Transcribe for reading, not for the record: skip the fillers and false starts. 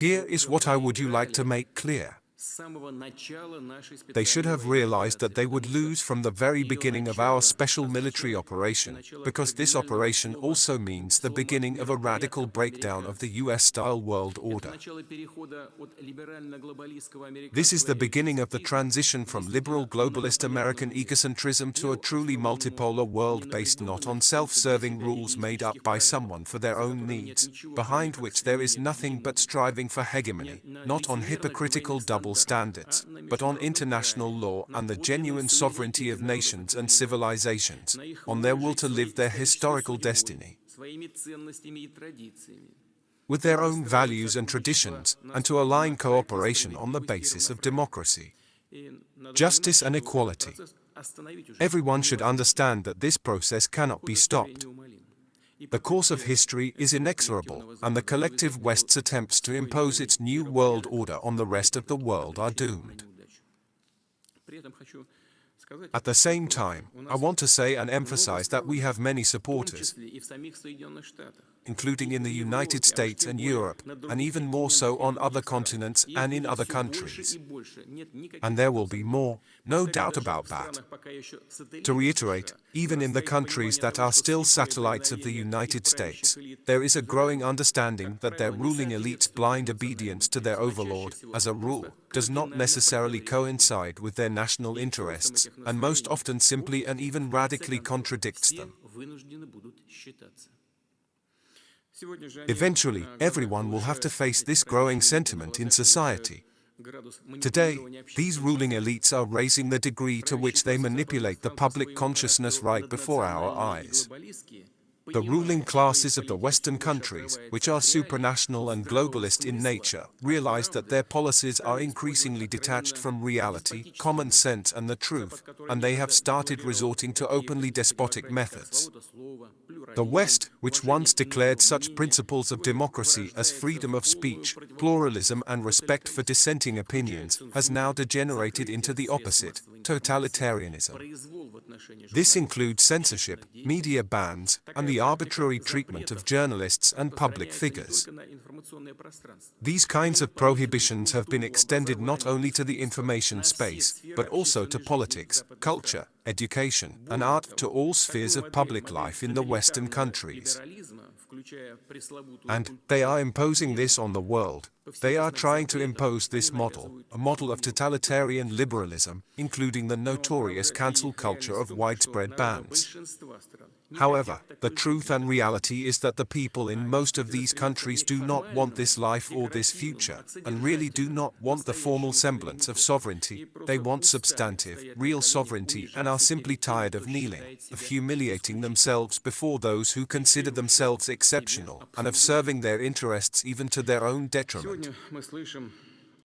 Here is what I would like to make clear. They should have realized that they would lose from the very beginning of our special military operation, because this operation also means the beginning of a radical breakdown of the US-style world order. This is the beginning of the transition from liberal globalist American egocentrism to a truly multipolar world based not on self-serving rules made up by someone for their own needs, behind which there is nothing but striving for hegemony, not on hypocritical double standards, but on international law and the genuine sovereignty of nations and civilizations, on their will to live their historical destiny with their own values and traditions, and to align cooperation on the basis of democracy, justice and equality. Everyone should understand that this process cannot be stopped. The course of history is inexorable, and the collective West's attempts to impose its new world order on the rest of the world are doomed. At the same time, I want to say and emphasize that we have many supporters, including in the United States and Europe, and even more so on other continents and in other countries. And there will be more, no doubt about that. To reiterate, even in the countries that are still satellites of the United States, there is a growing understanding that their ruling elite's blind obedience to their overlord, as a rule, does not necessarily coincide with their national interests, and most often simply and even radically contradicts them. Eventually, everyone will have to face this growing sentiment in society. Today, these ruling elites are raising the degree to which they manipulate the public consciousness right before our eyes. The ruling classes of the Western countries, which are supranational and globalist in nature, realize that their policies are increasingly detached from reality, common sense and the truth, and they have started resorting to openly despotic methods. The West, which once declared such principles of democracy as freedom of speech, pluralism and respect for dissenting opinions, has now degenerated into the opposite, totalitarianism. This includes censorship, media bans, and the arbitrary treatment of journalists and public figures. These kinds of prohibitions have been extended not only to the information space, but also to politics, culture, education, and art, to all spheres of public life in the Western countries. And they are imposing this on the world. They are trying to impose this model, a model of totalitarian liberalism, including the notorious cancel culture of widespread bans. However, the truth and reality is that the people in most of these countries do not want this life or this future, and really do not want the formal semblance of sovereignty. They want substantive, real sovereignty and are simply tired of kneeling, of humiliating themselves before those who consider themselves exceptional, and of serving their interests even to their own detriment.